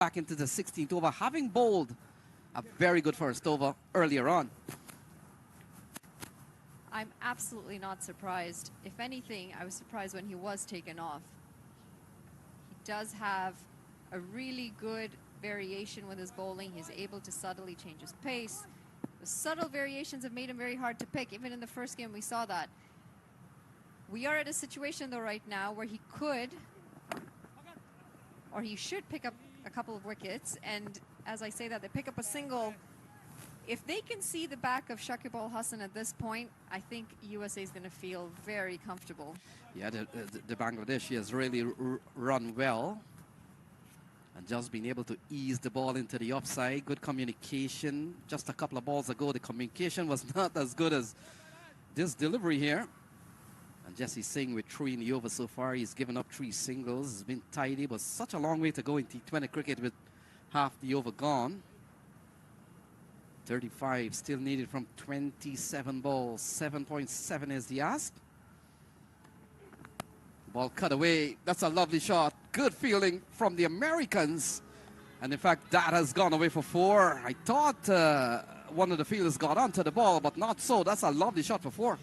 back into the 16th over, having bowled a very good first over earlier on. I'm absolutely not surprised. If anything, I was surprised when he was taken off. He does have a really good variation with his bowling. He's able to subtly change his pace. The subtle variations have made him very hard to pick. Even in the first game, we saw that. We are at a situation, though, right now where he could, or he should pick up a couple of wickets. And as I say that, they pick up a single. If they can see the back of Shakib Al Hasan at this point, I think USA is going to feel very comfortable. Yeah, the Bangladeshi has really run well and just been able to ease the ball into the offside. Good communication. Just a couple of balls ago, the communication was not as good as this delivery here. And Jesse Singh with 3 in the over so far. He's given up 3 singles. It's been tidy, but such a long way to go in T20 cricket with half the over gone. 35 still needed from 27 balls. 7.7 is the ask. Ball cut away. That's a lovely shot. Good fielding from the Americans. And in fact, that has gone away for 4. I thought one of the fielders got onto the ball, but not so. That's a lovely shot for 4.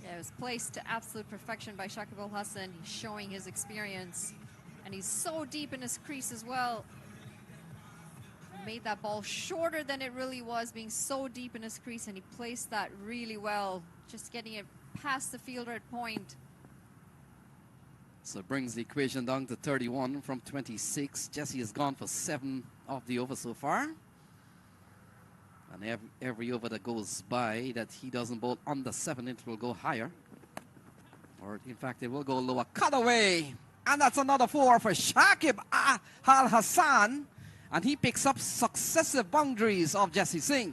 Yeah, it was placed to absolute perfection by Shakib Al Hasan. He's showing his experience. And he's so deep in his crease as well. Made that ball shorter than it really was, being so deep in his crease, and he placed that really well, just getting it past the fielder at point. So it brings the equation down to 31 from 26. Jesse has gone for 7 of the over so far. And every over that goes by that he doesn't bowl under 7, it will go higher. Or in fact, it will go lower. Cut away! And that's another 4 for Shakib Al Hasan. And he picks up successive boundaries of Jesse Singh.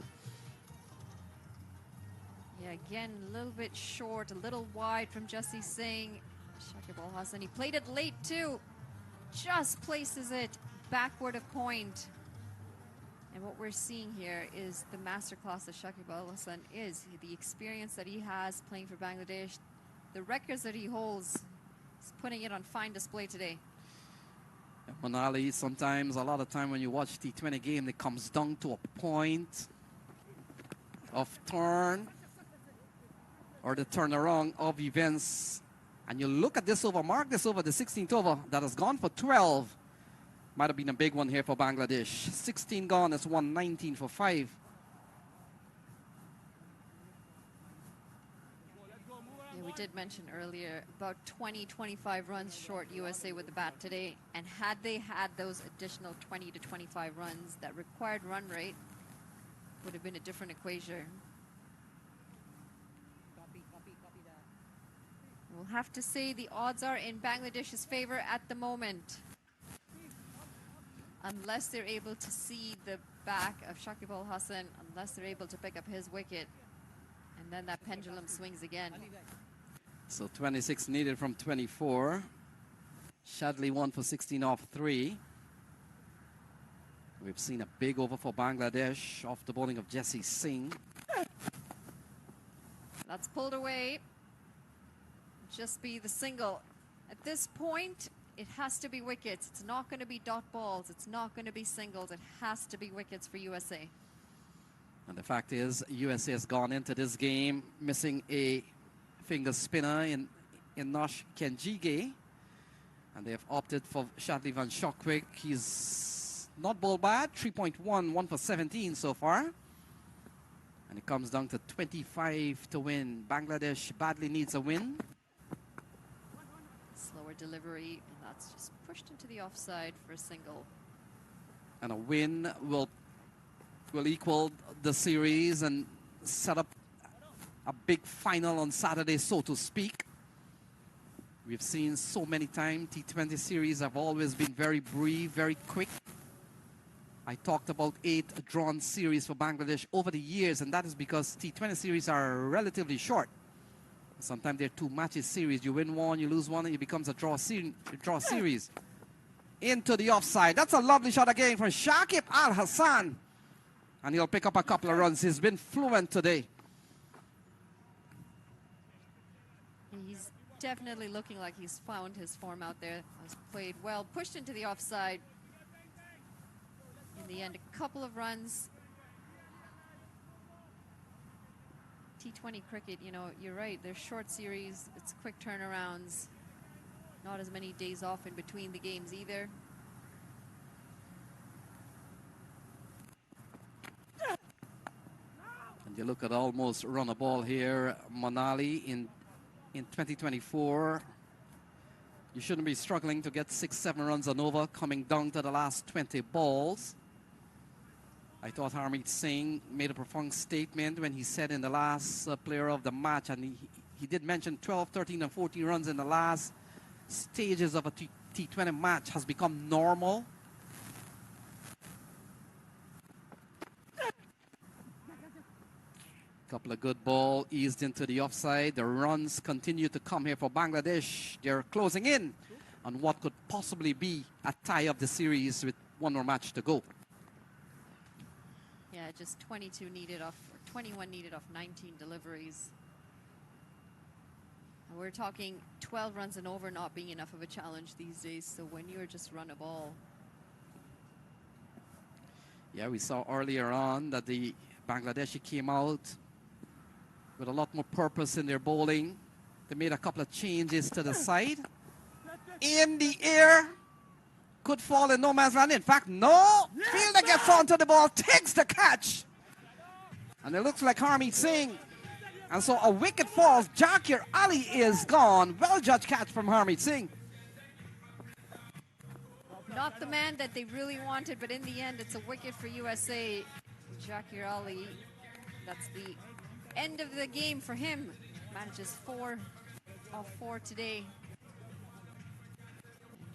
Yeah, again, a little bit short, a little wide from Jesse Singh. Shakib Al Hasan, he played it late too. Just places it backward of point. And what we're seeing here is the masterclass that Shakib Al Hasan is. The experience that he has playing for Bangladesh, the records that he holds, he's putting it on fine display today. Manali, sometimes, a lot of time when you watch T20 game, it comes down to a point of turn or the turnaround of events. And you look at this over, mark this over, the 16th over that has gone for 12. Might have been a big one here for Bangladesh. 16 gone, it's 119 for 5. We did mention earlier about 20-25 runs short USA with the bat today, and had they had those additional 20 to 25 runs that required run rate, would have been a different equation. We'll have to say the odds are in Bangladesh's favor at the moment, unless they're able to see the back of Shakib Al Hasan, unless they're able to pick up his wicket, and then that pendulum swings again. So 26 needed from 24. Shadley 1 for 16 off 3. We've seen a big over for Bangladesh off the bowling of Jesse Singh. That's pulled away. Just be the single. At this point, it has to be wickets. It's not going to be dot balls. It's not going to be singles. It has to be wickets for USA. And the fact is, USA has gone into this game missing a finger spinner in Nosh Kenjige, and they have opted for Shadley Van Shockwick. He's not bowled bad, 3.1, 1 for 17 so far. And it comes down to 25 to win. Bangladesh badly needs a win. Slower delivery, and that's just pushed into the offside for a single. And a win will equal the series and set up a big final on Saturday, so to speak. We've seen so many times T20 series have always been very brief, very quick. I talked about 8 drawn series for Bangladesh over the years, and that is because T20 series are relatively short. Sometimes they're 2 matches series. You win one, you lose one, and it becomes a draw series. Into the offside. That's a lovely shot again from Shakib Al Hasan. And he'll pick up a couple of runs. He's been fluent today. He's definitely looking like he's found his form out there. Has played well, pushed into the offside. end, a couple of runs. T20 cricket, you know, you're right. They're short series. It's quick turnarounds. Not as many days off in between the games either. And you look at almost run a ball here, Manali in 2024. You shouldn't be struggling to get 6-7 runs and over coming down to the last 20 balls. I thought Harmeet Singh made a profound statement when he said in the last player of the match, and he did mention 12, 13, and 14 runs in the last stages of a T20 match has become normal. Couple of good ball eased into the offside. The runs continue to come here for Bangladesh. They're closing in on what could possibly be a tie of the series with one more match to go. Yeah, just 22 needed off, or 21 needed off 19 deliveries. And we're talking 12 runs and over not being enough of a challenge these days. So when you're just run a ball. Yeah, we saw earlier on that the Bangladeshi came out with a lot more purpose in their bowling. They made a couple of changes to the side. In the air. Could fall in no man's land. In fact, no. Fielder gets onto the ball, takes the catch. And it looks like Harmeet Singh. And so a wicket falls. Zakir Ali is gone. Well judged catch from Harmeet Singh. Not the man that they really wanted, but in the end, it's a wicket for USA. Zakir Ali, that's the end of the game for him. Manages 4 off 4 today.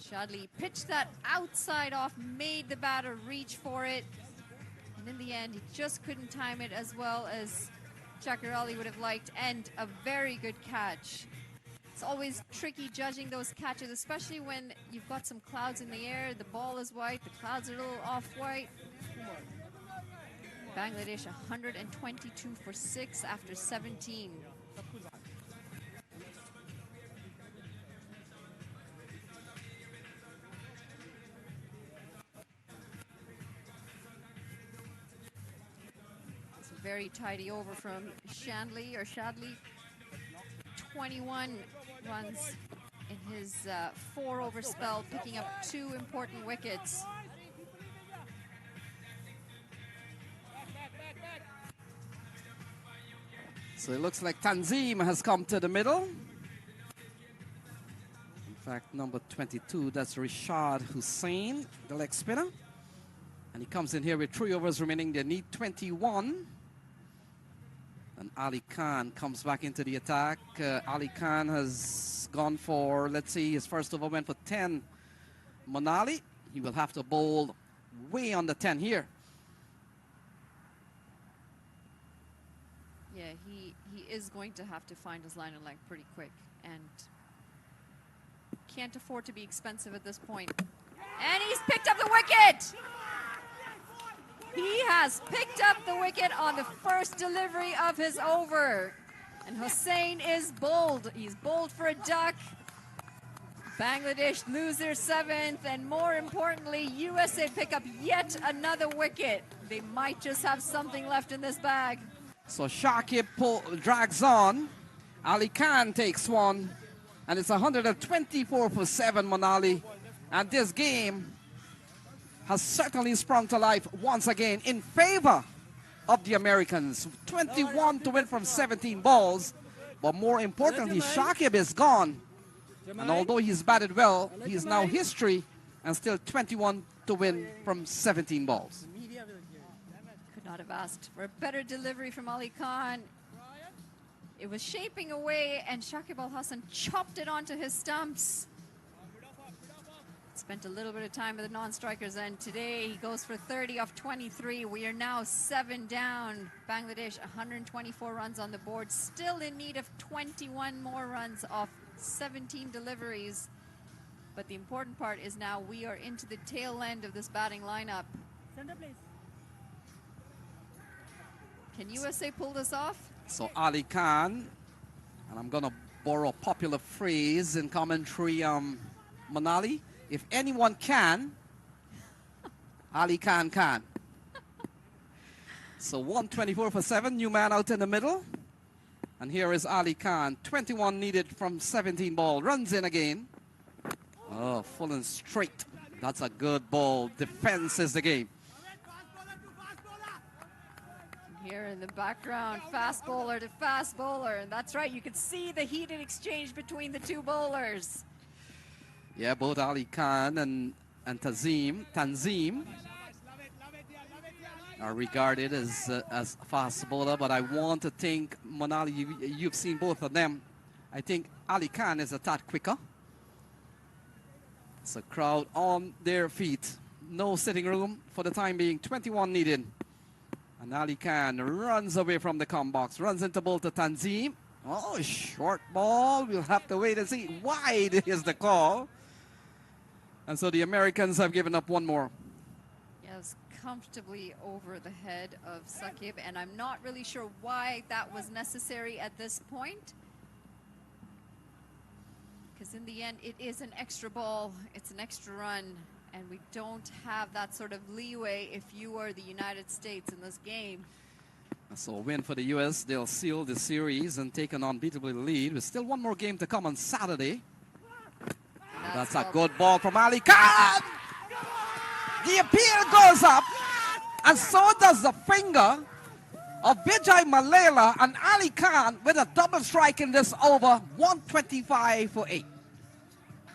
Shadley pitched that outside off, made the batter reach for it. And in the end, he just couldn't time it as well as Zakir Ali would have liked. And a very good catch. It's always tricky judging those catches, especially when you've got some clouds in the air. The ball is white, the clouds are a little off-white. Bangladesh 122 for 6 after 17. It's a very tidy over from Shadley. 21 runs in his 4-over spell, picking up 2 important wickets. So it looks like Tanzim has come to the middle. In fact, number 22, that's Rishad Hussain, the leg spinner. And he comes in here with 3 overs remaining. They need 21. And Ali Khan comes back into the attack. Ali Khan has gone for, let's see, his first over went for 10. Manali, he will have to bowl way under 10 here. Yeah, he is going to have to find his line and length pretty quick, and can't afford to be expensive at this point. And he's picked up the wicket! He has picked up the wicket on the first delivery of his over. And Hussain is bowled. He's bowled for a duck. Bangladesh lose their 7th, and more importantly, USA pick up yet another wicket. They might just have something left in this bag. So Shakib drags on. Ali Khan takes one. And it's 124 for 7, Manali. And this game has certainly sprung to life once again in favor of the Americans. 21 to win from 17 balls. But more importantly, Shakib is gone. And although he's batted well, he is now history and still 21 to win from 17 balls. Could not have asked for a better delivery from Ali Khan. It was shaping away, and Shakib Al Hasan chopped it onto his stumps. Spent a little bit of time with the non-strikers, and today he goes for 30 off 23. We are now 7 down. Bangladesh 124 runs on the board, still in need of 21 more runs off 17 deliveries. But the important part is now we are into the tail end of this batting lineup. Center, please. Can USA pull this off? So Ali Khan, and I'm going to borrow a popular phrase in commentary, Manali, if anyone can, Ali Khan can. So 124 for 7, new man out in the middle. And here is Ali Khan, 21 needed from 17 ball, runs in again. Oh, full and straight. That's a good ball. Defense is the game. Here in the background, fast bowler to fast bowler. And that's right, you can see the heated exchange between the two bowlers. Yeah, both Ali Khan and Tanzim are regarded as fast bowler, but I want to think, Manali, you've seen both of them. I think Ali Khan is a tad quicker. It's a crowd on their feet. No sitting room for the time being. 21 needed. And Ali Khan runs away from the com box, runs into bowl to Tanzim. Oh, short ball. We'll have to wait and see. Wide is the call. And so the Americans have given up one more. Yes, comfortably over the head of Sakib, and I'm not really sure why that was necessary at this point. Because in the end, it is an extra ball, it's an extra run, and we don't have that sort of leeway if you are the United States in this game. So a win for the U.S. They'll seal the series and take an unbeatable lead. With still one more game to come on Saturday. That's a good ball from Ali Khan. The appeal goes up, and so does the finger of Vijay Malela and Ali Khan with a double strike in this over, 125 for 8.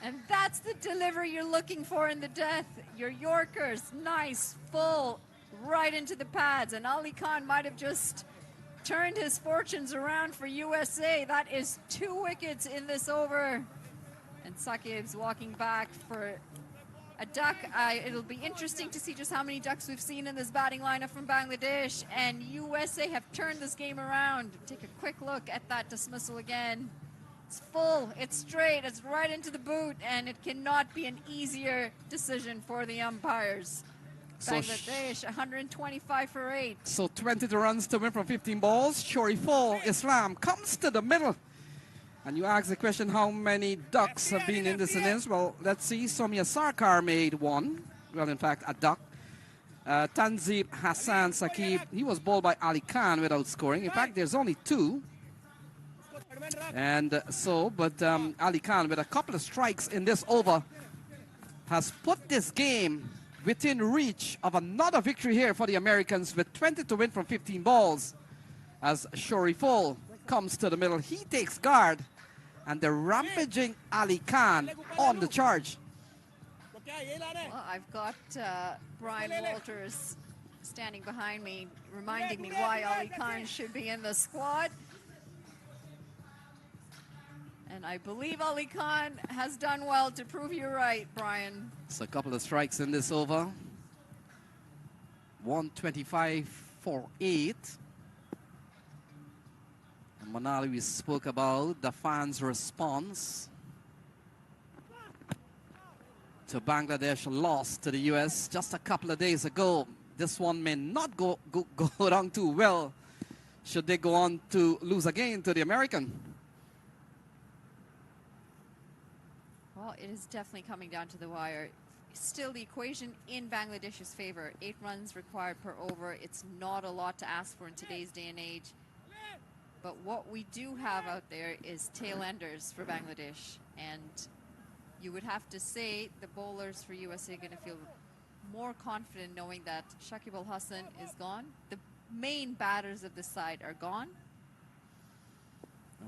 And that's the delivery you're looking for in the death. Your Yorkers, nice, full, right into the pads. And Ali Khan might have just turned his fortunes around for USA. That is 2 wickets in this over. And Sakib's walking back for a duck. It'll be interesting to see just how many ducks we've seen in this batting lineup from Bangladesh. And USA have turned this game around. Take a quick look at that dismissal again. It's full, it's straight, it's right into the boot, and it cannot be an easier decision for the umpires. So Bangladesh, 125 for 8. So 22 runs to win from 15 balls. Shariful Islam comes to the middle. And you ask the question, how many ducks have been in this innings? Well, let's see. Soumya Sarkar made 1. Well, in fact, a duck. Tanzib Hassan Sakib, he was bowled by Ali Khan without scoring. In fact, there's only 2. And Ali Khan, with a couple of strikes in this over, has put this game within reach of another victory here for the Americans with 20 to win from 15 balls. As Shariful comes to the middle, he takes guard, and the rampaging Ali Khan on the charge. Well, I've got Brian Walters standing behind me, reminding me why Ali Khan should be in the squad. And I believe Ali Khan has done well to prove you right, Brian. So a couple of strikes in this over. 125 for 8. And Manali, we spoke about the fans' response to Bangladesh loss to the U.S. just a couple of days ago. This one may not go down too well should they go on to lose again to the American. Well, it is definitely coming down to the wire. Still, the equation in Bangladesh's favor. 8 runs required per over. It's not a lot to ask for in today's day and age. But what we do have out there is tail enders for Bangladesh. And you would have to say the bowlers for USA are going to feel more confident knowing that Shakib Al Hasan is gone. The main batters of the side are gone.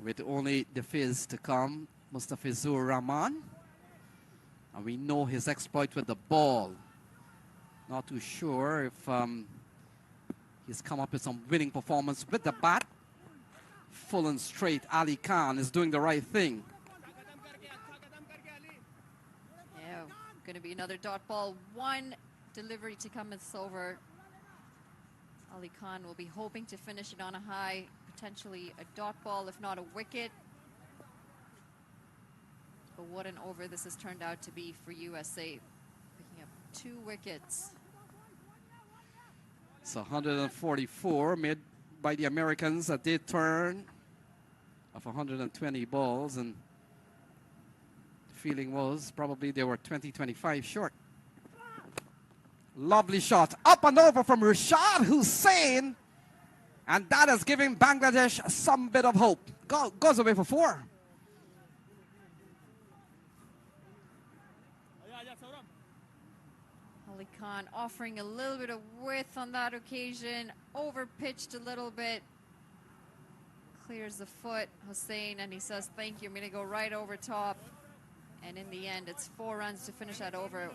With only the fizz to come, Mustafizur Rahman. And we know his exploit with the ball. Not too sure if he's come up with some winning performance with the bat. Full and straight, Ali Khan is doing the right thing. Yeah, going to be another dot ball. 1 delivery to come. It's over. Ali Khan will be hoping to finish it on a high, potentially a dot ball, if not a wicket. But what an over this has turned out to be for USA, picking up 2 wickets. So 144 made by the Americans at their turn of 120 balls, and the feeling was probably they were 20-25 short. Lovely shot, up and over from Rashad Hussain. And that is giving Bangladesh some bit of hope. Goes away for 4. Ali Khan offering a little bit of width on that occasion, overpitched a little bit. Clears the foot, Hussein, and he says, thank you, I'm going to go right over top. And in the end, it's 4 runs to finish that over.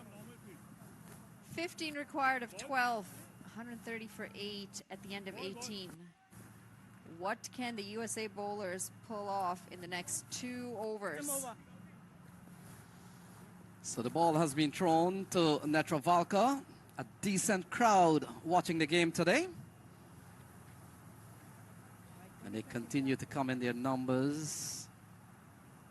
15 required of 12, 130 for 8 at the end of 18. What can the USA bowlers pull off in the next 2 overs? So the ball has been thrown to Netravalka. A decent crowd watching the game today. And they continue to come in their numbers.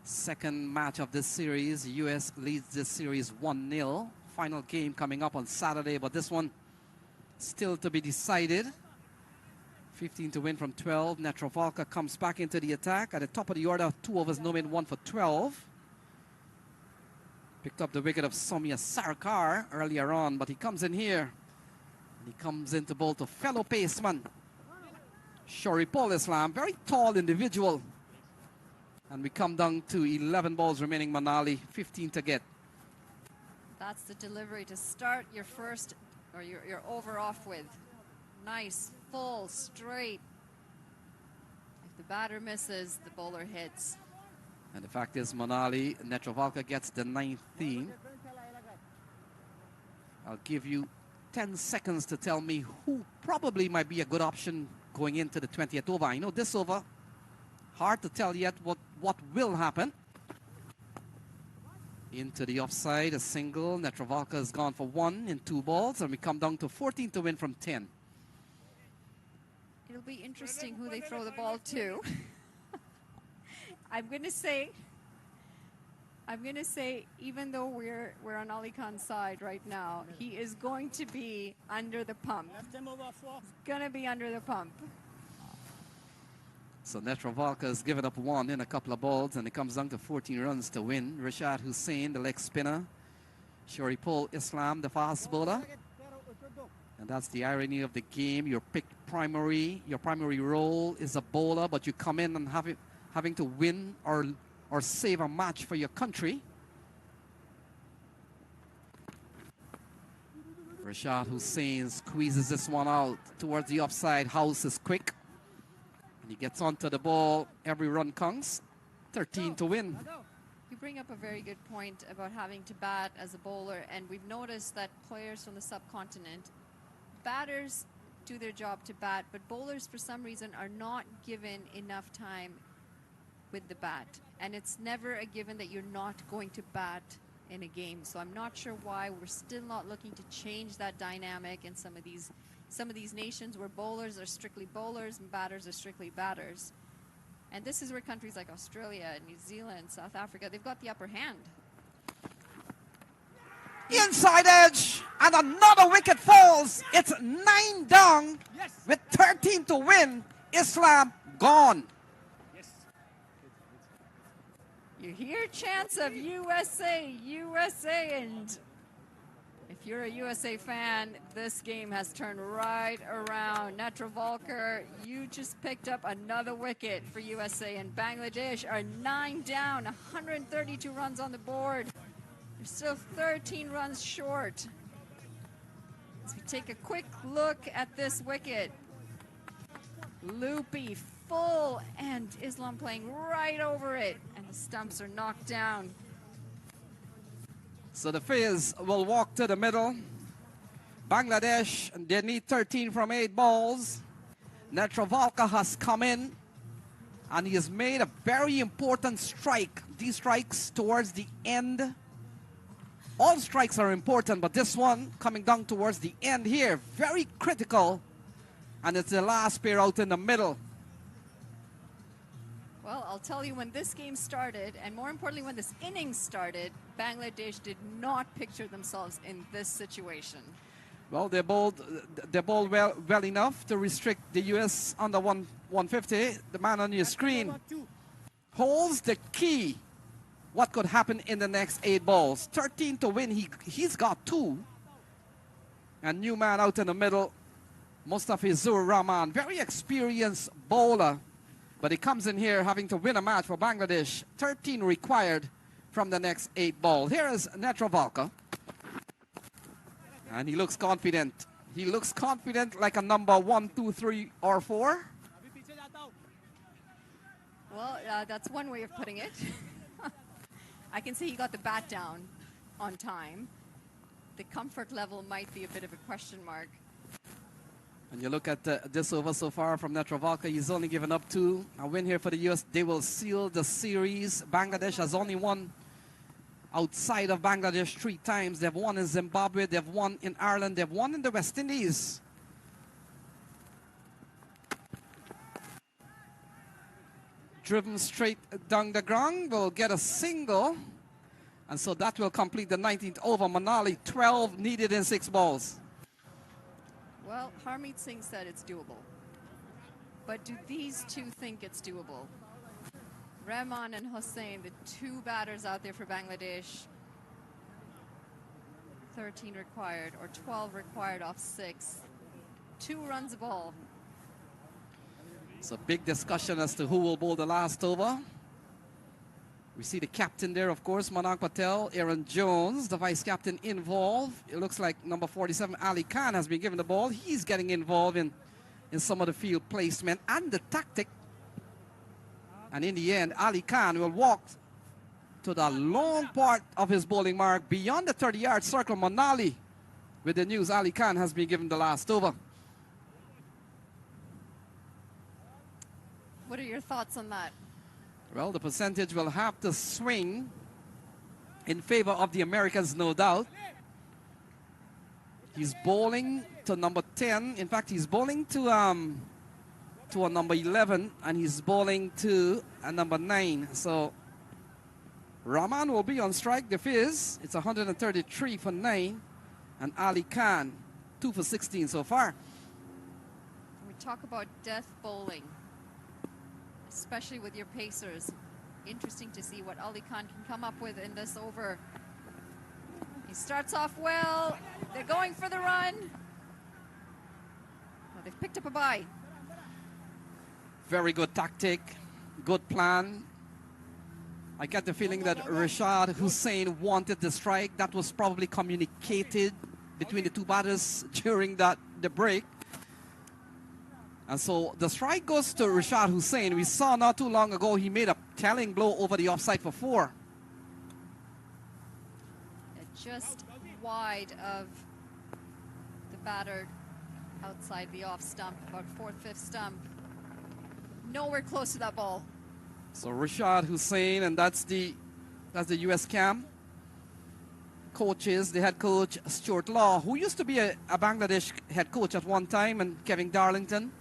Second match of this series. US leads this series 1-0. Final game coming up on Saturday, but this one still to be decided. 15 to win from 12. Netravalka comes back into the attack. At the top of the order, 2 overs, no men, 1 for 12. Picked up the wicket of Soumya Sarkar earlier on, but he comes in here. And he comes in to bowl to fellow paceman Shoripol Islam, very tall individual. And we come down to 11 balls remaining, Manali, 15 to get. That's the delivery to start your first, or your over off with. Nice, full, straight. If the batter misses, the bowler hits. And the fact is, Manali, Netravalka gets the 9th theme. I'll give you 10 seconds to tell me who probably might be a good option going into the 20th over. I know this over, hard to tell yet what will happen. Into the offside, a single. Netravalka has gone for 1 in 2 balls, and we come down to 14 to win from 10. It'll be interesting who they throw the ball to. I'm gonna say, even though we're on Ali Khan's side right now, he is going to be under the pump. He's gonna be under the pump. So Netravalka has given up 1 in a couple of balls, and it comes down to 14 runs to win. Rashad Hussain, the leg spinner. Shoripol Islam, the fast bowler. And that's the irony of the game. Your primary role is a bowler, but you come in and having to win or save a match for your country. Rashad Hussain squeezes this one out towards the offside. House is quick. And he gets onto the ball. Every run counts. 13 to win. You bring up a very good point about having to bat as a bowler, and we've noticed that players from the subcontinent, batters do their job to bat, but bowlers for some reason are not given enough time with the bat. And it's never a given that you're not going to bat in a game. So I'm not sure why we're still not looking to change that dynamic in some of these nations where bowlers are strictly bowlers and batters are strictly batters. And this is where countries like Australia, New Zealand, South Africa, they've got the upper hand. Inside edge, and another wicket falls. It's 9 down with 13 to win. Islam gone. You hear chants of USA, USA, and if you're a USA fan, this game has turned right around. Netravalka, you just picked up another wicket for USA, and Bangladesh are 9 down, 132 runs on the board. They're still 13 runs short. As we take a quick look at this wicket. Loopy, full, and Islam playing right over it, and the stumps are knocked down. So the Fizz will walk to the middle. Bangladesh, they need 13 from 8 balls. Netravalka has come in, and he has made a very important strike. These strikes towards the end. All strikes are important, but this one coming down towards the end here, very critical. And it's the last pair out in the middle. Well, I'll tell you, when this game started, and more importantly, when this innings started, Bangladesh did not picture themselves in this situation. Well, they bowled well enough to restrict the US under 150. The man on your screen holds the key. What could happen in the next 8 balls? 13 to win. He's got 2. And new man out in the middle. Mustafizur Rahman, very experienced bowler, but he comes in here having to win a match for Bangladesh. 13 required from the next 8 balls. Here is Netravalka, and he looks confident. He looks confident like a number 1, 2, 3, or 4. Well, that's one way of putting it. I can see he got the bat down on time. The comfort level might be a bit of a question mark. And you look at this over so far from Netravalka, he's only given up 2. A win here for the US. They will seal the series. Bangladesh has only won outside of Bangladesh 3 times. They've won in Zimbabwe, they've won in Ireland, they've won in the West Indies. Driven straight down the ground, will get a single. And so that will complete the 19th over. Manali, 12 needed in 6 balls. Well, Harmeet Singh said it's doable. But do these two think it's doable? Rahman and Hussain, the 2 batters out there for Bangladesh. 13 required, or 12 required off 6. 2 runs a ball. It's a big discussion as to who will bowl the last over. We see the captain there, of course, Manan Patel, Aaron Jones, the vice captain involved. It looks like number 47, Ali Khan, has been given the ball. He's getting involved in some of the field placement and the tactic. And in the end, Ali Khan will walk to the long part of his bowling mark beyond the 30-yard circle. Manali, with the news, Ali Khan has been given the last over. What are your thoughts on that? Well, the percentage will have to swing in favor of the Americans, no doubt. He's bowling to number 10. In fact, he's bowling to a number 11, and he's bowling to a number 9. So Rahman will be on strike. The Fizz, it's 133 for 9, and Ali Khan 2 for 16 so far. We talk about death bowling, especially with your pacers. Interesting to see what Ali Khan can come up with in this over. He starts off well. They're going for the run. Well, they've picked up a bye. Very good tactic, good plan. I get the feeling that Rashad Hussain wanted the strike. That was probably communicated between the 2 batters during the break. And so the strike goes to Rashad Hussain. We saw not too long ago he made a telling blow over the offside for 4. Just wide of the batter outside the off stump, about 4th, 5th stump. Nowhere close to that ball. So Rashad Hussain, and that's the US camp. Coaches, the head coach Stuart Law, who used to be a Bangladesh head coach at one time, and Kevin Darlington.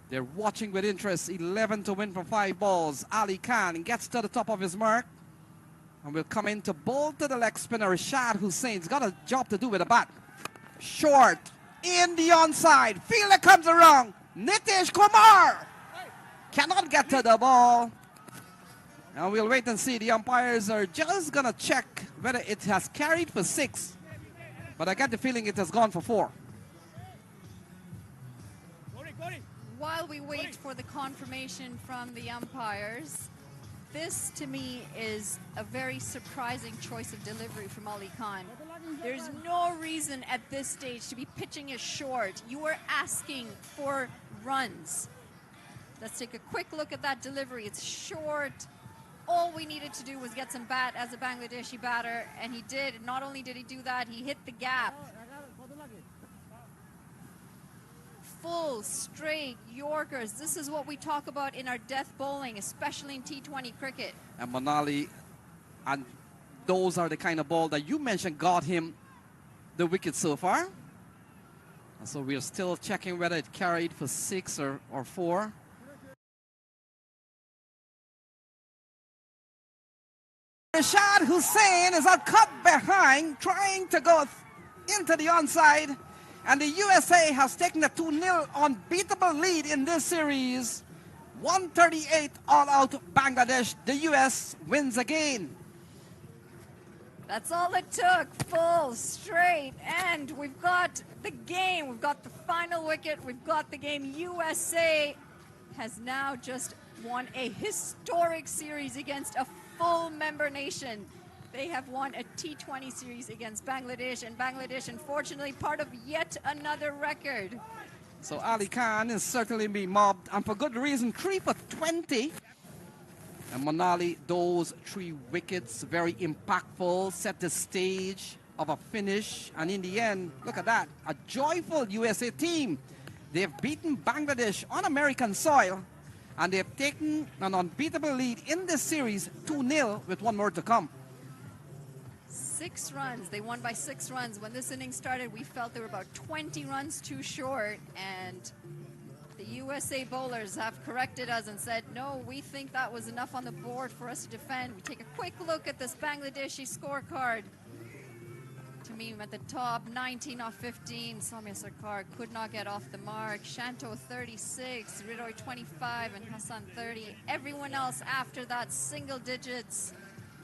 They're watching with interest. 11 to win from 5 balls. Ali Khan gets to the top of his mark and will come in to bowl to the leg spinner. Rashad Hussein's got a job to do with the bat. Short, in the onside. Fielder comes around. Nitish Kumar cannot get to the ball. And we'll wait and see. The umpires are just going to check whether it has carried for 6. But I get the feeling it has gone for 4. While we wait for the confirmation from the umpires, this to me is a very surprising choice of delivery from Ali Khan. There's no reason at this stage to be pitching it short. You are asking for runs. Let's take a quick look at that delivery. It's short. All we needed to do was get some bat as a Bangladeshi batter, and he did. Not only did he do that, he hit the gap. Full, straight Yorkers. This is what we talk about in our death bowling, especially in T20 cricket. And Manali, and those are the kind of ball that you mentioned got him the wicket so far. And so we're still checking whether it carried for 6 or 4. Rashad Hussain is a cut behind, trying to go into the onside. And the USA has taken a 2-0 unbeatable lead in this series. 138 all out Bangladesh. The US wins again. That's all it took. Full, straight, and we've got the game. We've got the final wicket. We've got the game. USA has now just won a historic series against a full member nation. They have won a T20 series against Bangladesh, and Bangladesh, unfortunately, part of yet another record. So Ali Khan is certainly being mobbed, and for good reason. 3 for 20. And Monali, those 3 wickets, very impactful, set the stage of a finish. And in the end, look at that, a joyful USA team. They've beaten Bangladesh on American soil, and they've taken an unbeatable lead in this series, 2-0, with 1 more to come. 6 runs. They won by 6 runs. When this inning started, we felt they were about 20 runs too short, and the USA bowlers have corrected us and said, no, we think that was enough on the board for us to defend. We take a quick look at this Bangladeshi scorecard. Tamim at the top, 19 off 15. Samir Sarkar could not get off the mark. Shanto 36, Ridoy 25, and Hassan 30. Everyone else after that, single digits.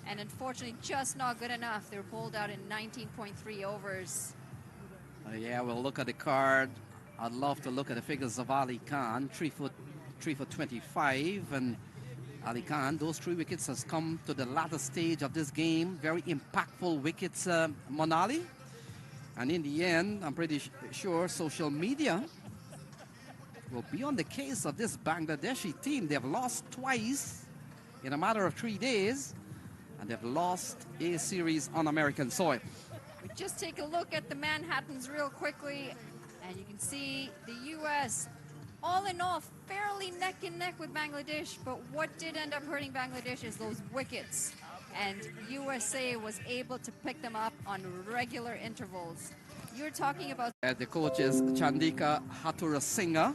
And unfortunately, just not good enough. They were bowled out in 19.3 overs. Yeah, we'll look at the card. I'd love to look at the figures of Ali Khan, 3 for 25, and Ali Khan, those 3 wickets has come to the latter stage of this game. Very impactful wickets, Monali. And in the end, I'm pretty sure social media will be on the case of this Bangladeshi team. They've lost twice in a matter of 3 days, and they've lost a series on American soil. We just take a look at the Manhattans real quickly. And you can see the U.S., all in all, fairly neck and neck with Bangladesh. But what did end up hurting Bangladesh is those wickets. And USA was able to pick them up on regular intervals. You're talking about... The coach is Chandika Hathurasinghe.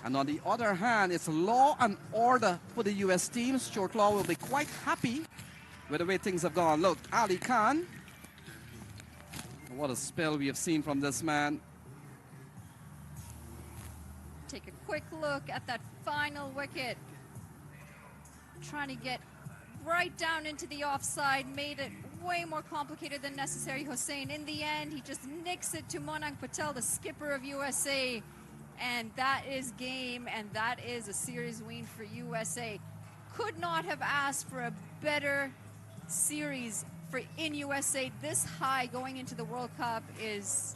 And on the other hand, it's law and order for the U.S. team. Stuart Law will be quite happy with the way things have gone. Look, Ali Khan. What a spell we have seen from this man. Take a quick look at that final wicket. Trying to get right down into the offside, made it way more complicated than necessary. Hossain, in the end, he just nicks it to Monang Patel, the skipper of USA. And that is game, and that is a series win for USA. Could not have asked for a better series in USA. This high going into the World Cup is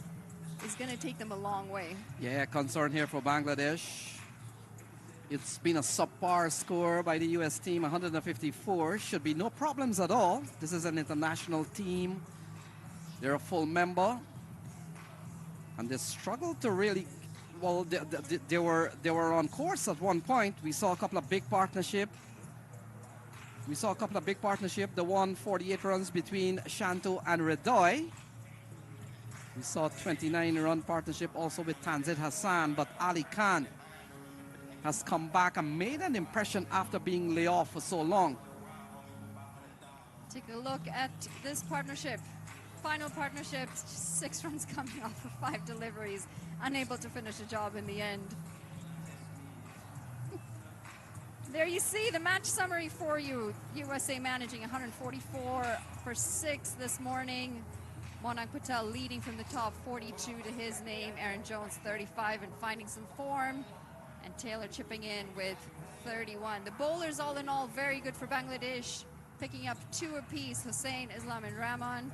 going to take them a long way. Yeah, concern here for Bangladesh. It's been a subpar score by the U.S. team, 154. Should be no problems at all. This is an international team. They're a full member. And they struggled to really... Well, they were on course at one point. We saw a couple of big partnership. The 148 runs between Shanto and Ridoy. We saw 29-run partnership also with Tanzid Hassan, but Ali Khan has come back and made an impression after being laid off for so long. Take a look at this partnership. Final partnership, 6 runs coming off of 5 deliveries. Unable to finish the job in the end. There you see the match summary for you. USA managing 144 for 6 this morning. Monang Patel leading from the top, 42 to his name. Aaron Jones 35 and finding some form. And Taylor chipping in with 31. The bowlers all in all very good for Bangladesh, picking up 2 apiece, Hossain, Islam and Rahman.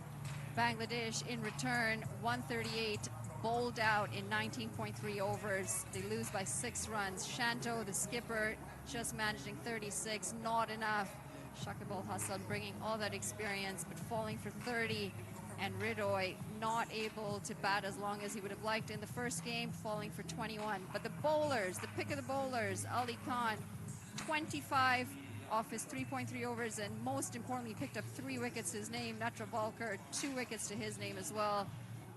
Bangladesh in return 138, bowled out in 19.3 overs. They lose by 6 runs. Shanto, the skipper, just managing 36, not enough. Shakib Al Hasan bringing all that experience, but falling for 30. And Ridoy not able to bat as long as he would have liked in the first game, falling for 21. But the bowlers, the pick of the bowlers, Ali Khan, 25 off his 3.3 overs, and most importantly, picked up 3 wickets to his name. Natra Valkar, 2 wickets to his name as well.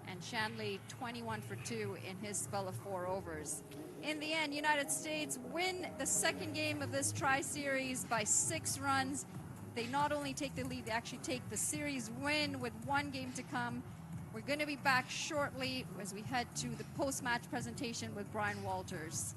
And Shanley, 21 for 2 in his spell of 4 overs. In the end, United States win the second game of this tri-series by 6 runs. They not only take the lead, they actually take the series win with 1 game to come. We're going to be back shortly as we head to the post-match presentation with Brian Walters.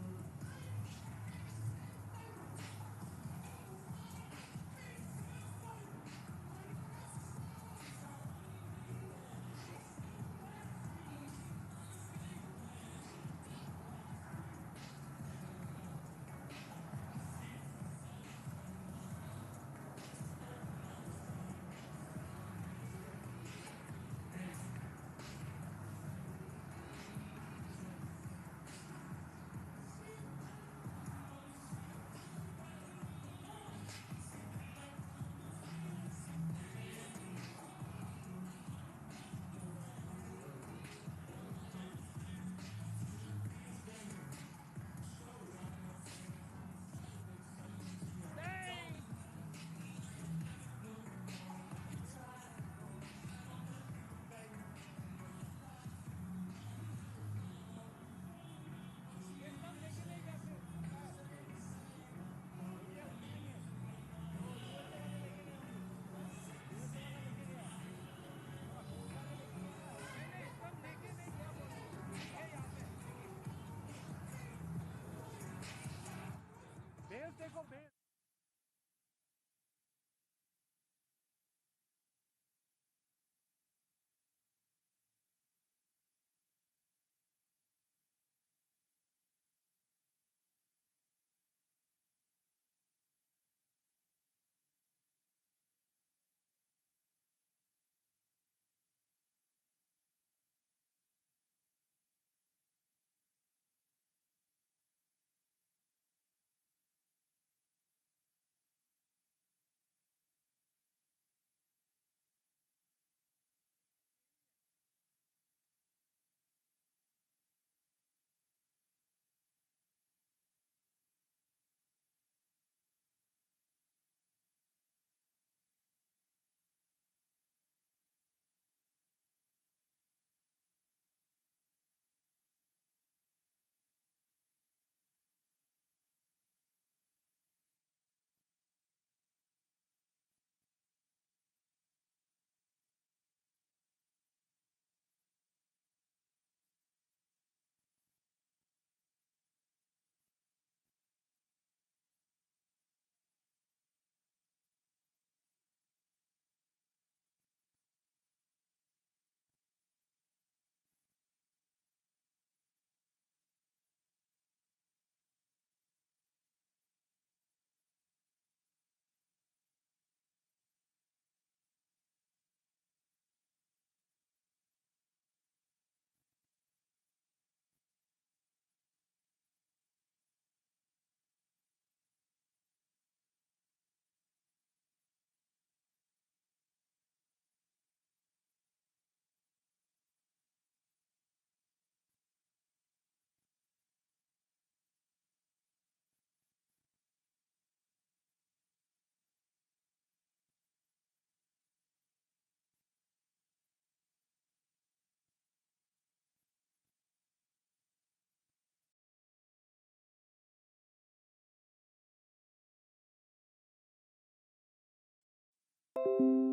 it.